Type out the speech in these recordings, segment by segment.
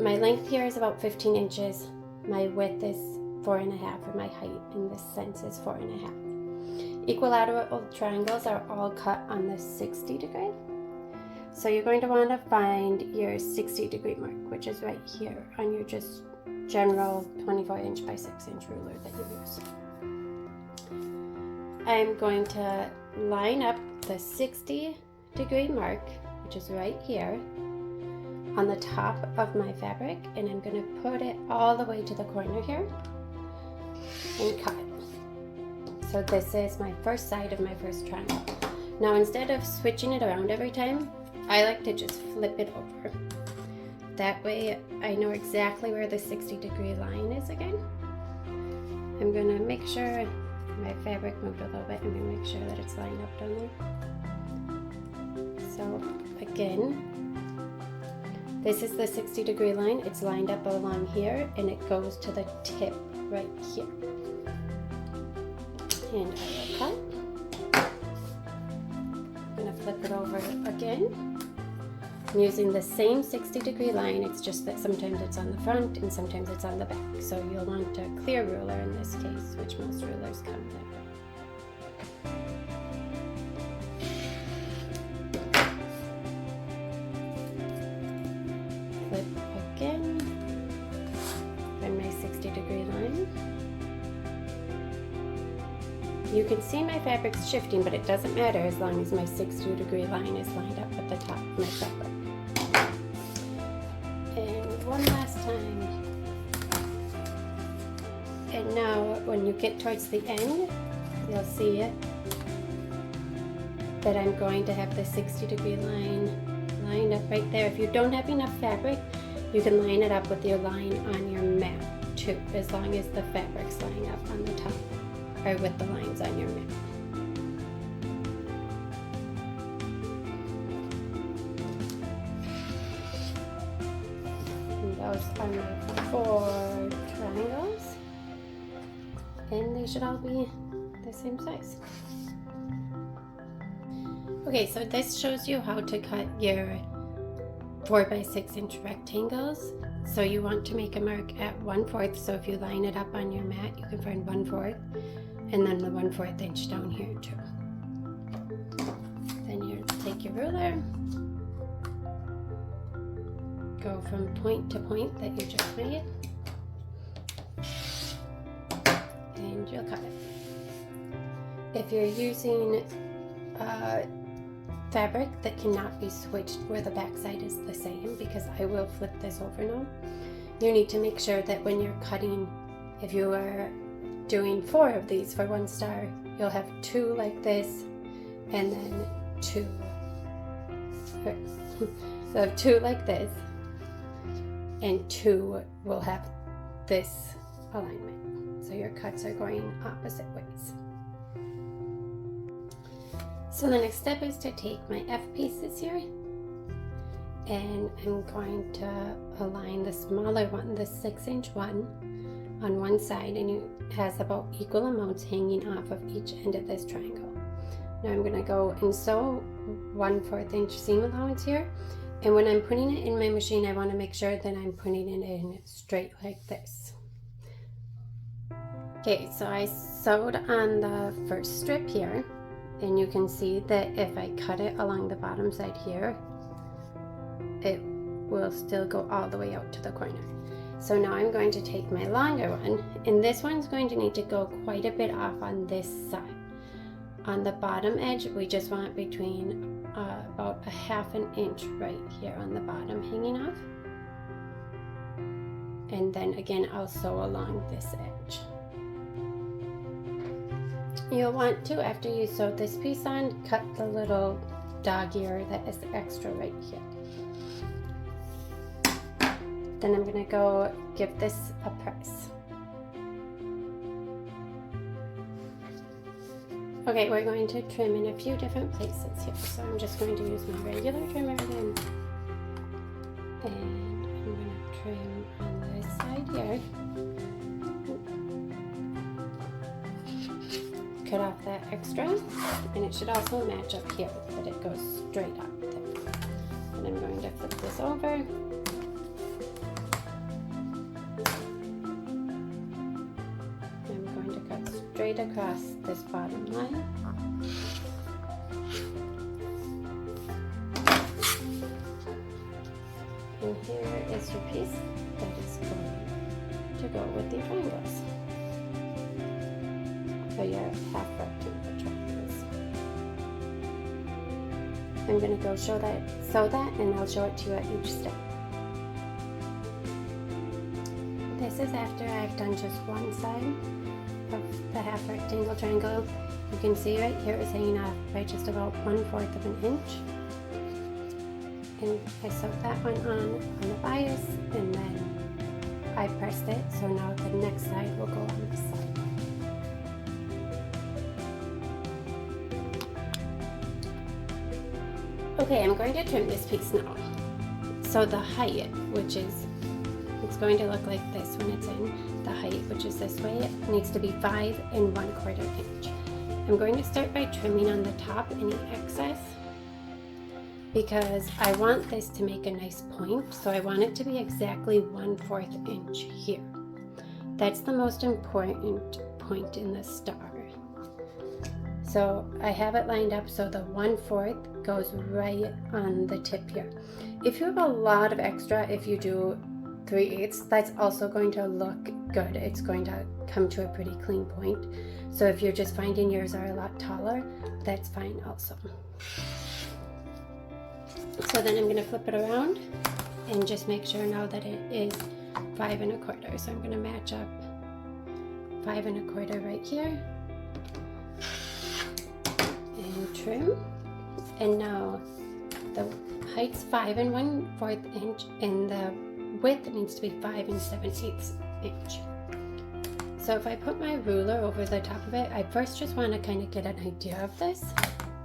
my length here is about 15 inches. My width is 4.5, or my height in this sense is 4.5. Equilateral triangles are all cut on the 60 degree. So you're going to want to find your 60 degree mark, which is right here on your just general 24 inch by 6 inch ruler that you use. I'm going to line up the 60 degree mark, which is right here, on the top of my fabric, and I'm going to put it all the way to the corner here and cut. So this is my first side of my first triangle. Now instead of switching it around every time, I like to just flip it over. That way I know exactly where the 60 degree line is again. I'm going to make sure my fabric moved a little bit. I'm going to make sure that it's lined up down there. So again, this is the 60 degree line. It's lined up along here and it goes to the tip right here. And I will cut. I'm going to flip it over again. I'm using the same 60 degree line, it's just that sometimes it's on the front and sometimes it's on the back. So you'll want a clear ruler in this case, which most rulers come that way. Flip again, find my 60 degree line. You can see my fabric's shifting, but it doesn't matter as long as my 60 degree line is lined up at the top of my fabric. And one last time. And now when you get towards the end, you'll see it that I'm going to have the 60 degree line lined up right there. If you don't have enough fabric, you can line it up with your line on your mat too, as long as the fabric's lying up on the top or with the lines on your mat. And those are my 4 triangles, and they should all be the same size. Okay, so this shows you how to cut your 4 by 6 inch rectangles. So you want to make a mark at 1/4. So if you line it up on your mat, you can find 1/4, and then the 1/4 inch down here too. Then you take your ruler, go from point to point that you just made, and you'll cut it. If you're using fabric that cannot be switched where the back side is the same, because I will flip this over now, you need to make sure that when you're cutting, if you are doing 4 of these for 1 star, you'll have 2 like this, and then 2. So 2 like this, and 2 will have this alignment. So your cuts are going opposite ways. So the next step is to take my F pieces here, and I'm going to align the smaller one, the 6 inch one, on one side, and it has about equal amounts hanging off of each end of this triangle. Now I'm going to go and sew 1/4 inch seam allowance here, and when I'm putting it in my machine, I want to make sure that I'm putting it in straight like this. Okay, so I sewed on the first strip here, and you can see that if I cut it along the bottom side here, it will still go all the way out to the corner. So now I'm going to take my longer one, and this one's going to need to go quite a bit off on this side. On the bottom edge, we just want between about 1/2 inch right here on the bottom hanging off. And then again, I'll sew along this edge. You'll want to, after you sew this piece on, cut the little dog ear that is extra right here. Then I'm going to go give this a press. Okay, we're going to trim in a few different places here. So I'm just going to use my regular trimmer again. And I'm going to trim on this side here. Cut off that extra, and it should also match up here, but it goes straight up there. And I'm going to flip this over right across this bottom line. And here is your piece that is going to go with the triangles. So your half rectangle triangles. I'm going to go sew that, and I'll show it to you at each step. This is after I've done just one side of the half rectangle triangle. You can see right here it's hanging off by just about 1/4 of an inch. And I sewed that one on the bias, and then I pressed it, so now the next side will go on this side. Okay, I'm going to trim this piece now. So the height, which is, it's going to look like this when it's in, the height, which is this way, it needs to be 5 1/4 inch. I'm going to start by trimming on the top any excess, because I want this to make a nice point, so I want it to be exactly 1/4 inch here. That's the most important point in the star. So I have it lined up so the 1/4 goes right on the tip here. If you have a lot of extra, if you do 3/8, that's also going to look good. It's going to come to a pretty clean point. So if you're just finding yours are a lot taller, that's fine also. So then I'm going to flip it around and just make sure now that it is 5 1/4. So I'm going to match up 5 1/4 right here and trim. And now the height's 5 1/4 inch, and the width needs to be 5 7/8 inch. So if I put my ruler over the top of it, I first just want to kind of get an idea of this.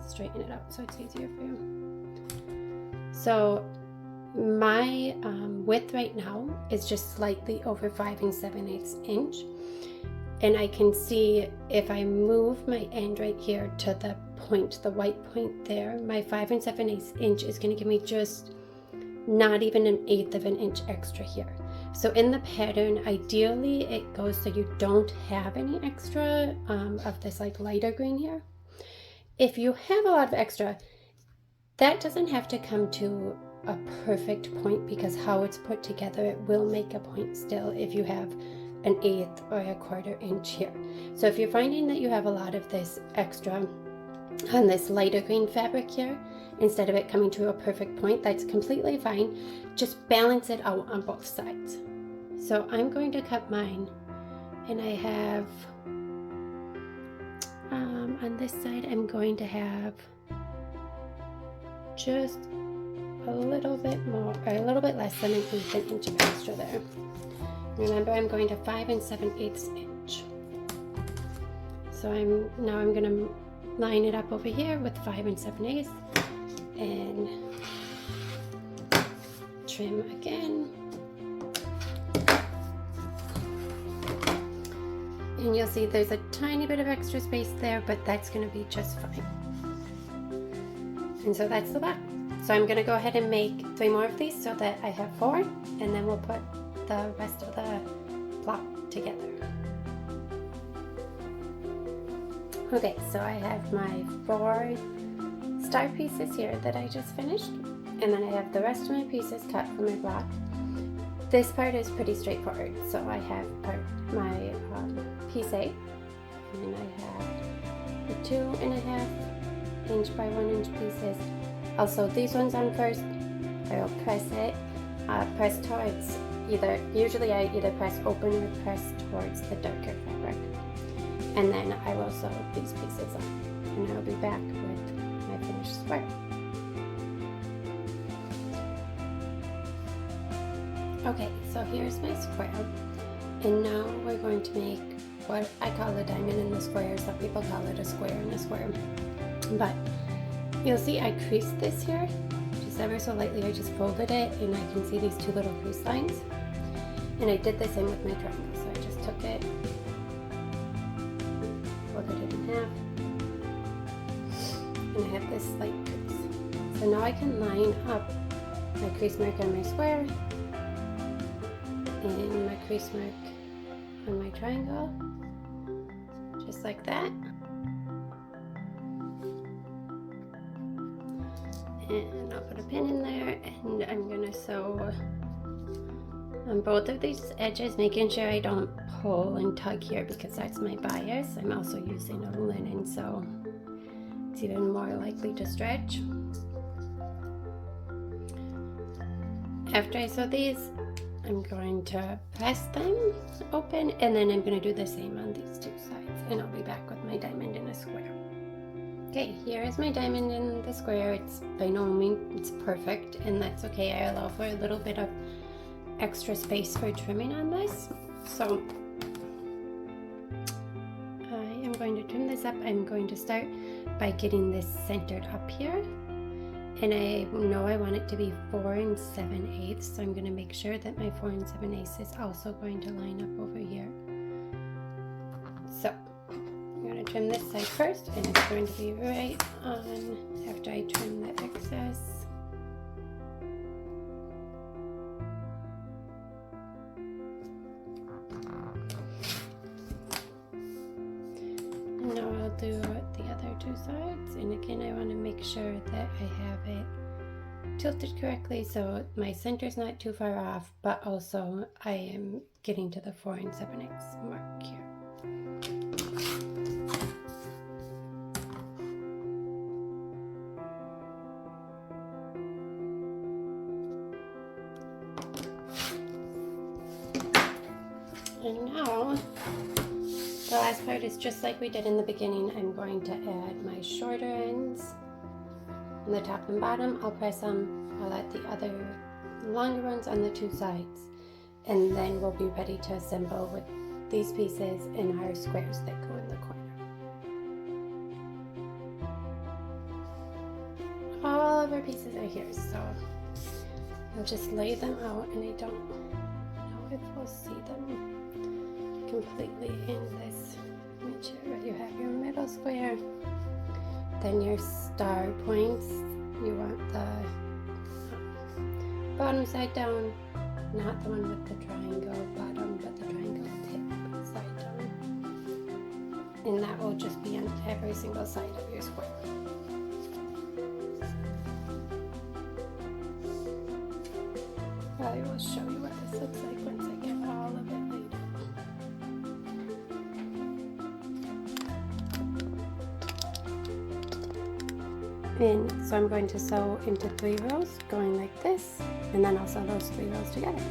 Straighten it out so it's easier for you. So my width right now is just slightly over 5 7/8 inch. And I can see if I move my end right here to the point, the white point there, my 5 7/8 inch is going to give me just not even 1/8 of an inch extra here. So in the pattern, ideally it goes so you don't have any extra of this like lighter green here. If you have a lot of extra, that doesn't have to come to a perfect point, because how it's put together, it will make a point still if you have 1/8 or 1/4 inch here. So if you're finding that you have a lot of this extra on this lighter green fabric here, instead of it coming to a perfect point, that's completely fine. Just balance it out on both sides. So I'm going to cut mine, and I have on this side I'm going to have just a little bit more, or a little bit less than 1/8 inch of extra there. Remember, I'm going to 5 7/8 inch. So I'm going to line it up over here with 5 7/8 and trim again. And you'll see there's a tiny bit of extra space there, but that's going to be just fine. And so that's the back. So I'm going to go ahead and make 3 more of these so that I have 4, and then we'll put the rest of the plot together. Okay, so I have my 4 star pieces here that I just finished, and then I have the rest of my pieces cut for my block. This part is pretty straightforward. So I have my piece A, and then I have the 2 1/2 inch by 1 inch pieces. I'll sew these ones on first. I will press it, press towards usually I either press open or press towards the darker fabric. And then I will sew these pieces on, and I'll be back with my finished square. Okay, so here's my square, and now we're going to make what I call a diamond in the square. Some people call it a square in a square. But you'll see I creased this here, just ever so lightly. I just folded it, and I can see these 2 little crease lines. And I did the same with my triangle, so I just took it, folded it in half, and I have this slight crease. So now I can line up my crease mark on my square and my crease mark on my triangle, just like that. And I'll put a pin in there, and I'm gonna sew on both of these edges, making sure I don't pull and tug here because that's my bias. I'm also using a linen, so it's even more likely to stretch. After I sew these, I'm going to press them open, and then I'm going to do the same on these two sides, and I'll be back with my diamond in a square. Okay, here is my diamond in the square. It's by no means perfect, and that's okay. I allow for a little bit of extra space for trimming on this. So I am going to trim this up. I'm going to start by getting this centered up here. And I know I want it to be 4 7/8, so I'm going to make sure that my 4 7/8 is also going to line up over here. So I'm going to trim this side first, and it's going to be right on after I trim the excess. And now I'll do the other two sides, and again I want to make sure that I have it tilted correctly so my center's not too far off, but also I am getting to the 4 7/8 mark here. And now the last part is just like we did in the beginning. I'm going to add my shorter ends on the top and bottom. I'll press them. I'll add the other longer ones on the two sides, and then we'll be ready to assemble with these pieces and our squares that go in the corner. All of our pieces are here, so I'll just lay them out, and I don't know if we'll see them completely in this image here. You have your middle square, then your star points. You want the bottom side down, not the one with the triangle bottom, but the triangle tip side down. And that will just be on every single side of your square. I will show you what this looks like once I get all of it laid out. And so I'm going to sew into 3 rows, going like this, and then I'll sew those 3 rows together.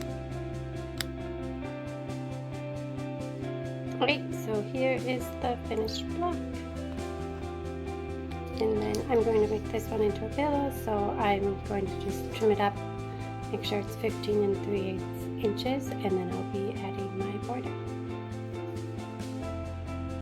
Alright, so here is the finished block. And then I'm going to make this one into a pillow, so I'm going to just trim it up, make sure it's 15 3/8 inches, and then I'll be adding my border.